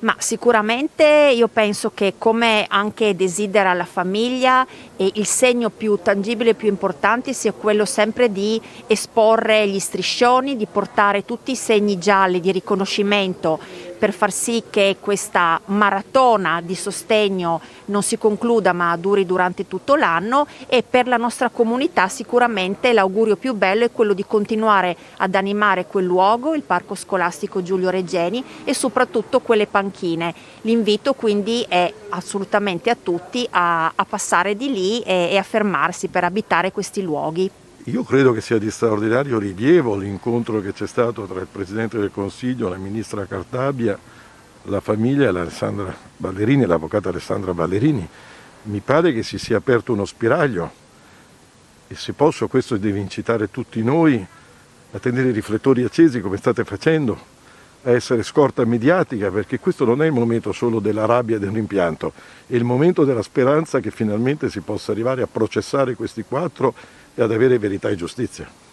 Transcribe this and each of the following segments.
Ma sicuramente io penso che, come anche desidera la famiglia, il segno più tangibile e più importante sia quello sempre di esporre gli striscioni, di portare tutti i segni gialli di riconoscimento per far sì che questa maratona di sostegno non si concluda ma duri durante tutto l'anno. E per la nostra comunità sicuramente l'augurio più bello è quello di continuare ad animare quel luogo, il Parco Scolastico Giulio Regeni, e soprattutto quelle panchine. L'invito quindi è assolutamente a tutti a passare di lì e a fermarsi per abitare questi luoghi. Io credo che sia di straordinario rilievo l'incontro che c'è stato tra il Presidente del Consiglio, la Ministra Cartabia, la famiglia e Alessandra Ballerini, l'avvocata Alessandra Ballerini. Mi pare che si sia aperto uno spiraglio e, se posso, questo deve incitare tutti noi a tenere i riflettori accesi come state facendo, a essere scorta mediatica, perché questo non è il momento solo della rabbia e del rimpianto, è il momento della speranza che finalmente si possa arrivare a processare questi quattro e ad avere verità e giustizia.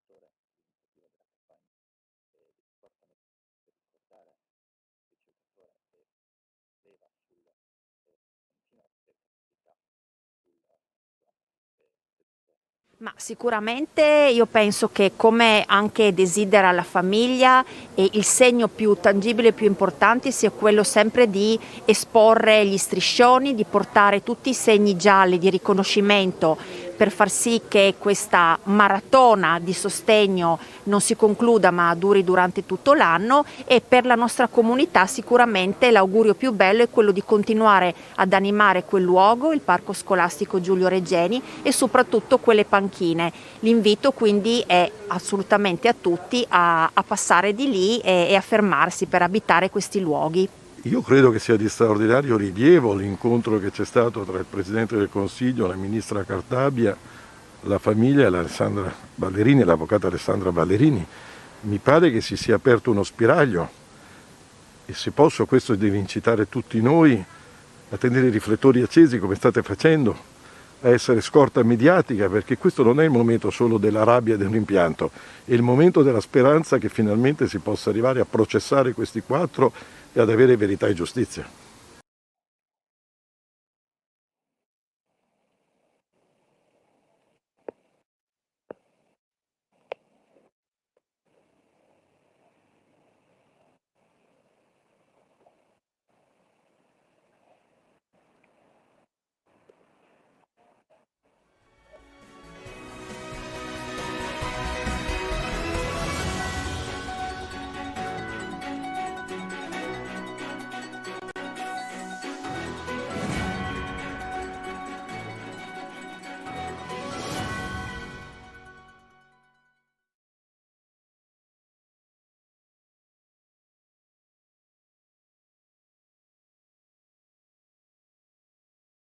autore dell'iniziativa della campagna di Porta per ricordare il ricercatore che leva continua questa attività Ma sicuramente io penso che, come anche desidera la famiglia, il segno più tangibile e più importante sia quello sempre di esporre gli striscioni, di portare tutti i segni gialli di riconoscimento per far sì che questa maratona di sostegno non si concluda ma duri durante tutto l'anno. E per la nostra comunità sicuramente l'augurio più bello è quello di continuare ad animare quel luogo, il Parco Scolastico Giulio Regeni, e soprattutto quelle panchine. L'invito quindi è assolutamente a tutti a passare di lì e a fermarsi per abitare questi luoghi. Io credo che sia di straordinario rilievo l'incontro che c'è stato tra il Presidente del Consiglio, la Ministra Cartabia, la famiglia e l'Alessandra Ballerini, l'avvocata Alessandra Ballerini. Mi pare che si sia aperto uno spiraglio e, se posso, questo deve incitare tutti noi a tenere i riflettori accesi come state facendo, a essere scorta mediatica, perché questo non è il momento solo della rabbia e dell'impianto, è il momento della speranza che finalmente si possa arrivare a processare questi 4 e ad avere verità e giustizia.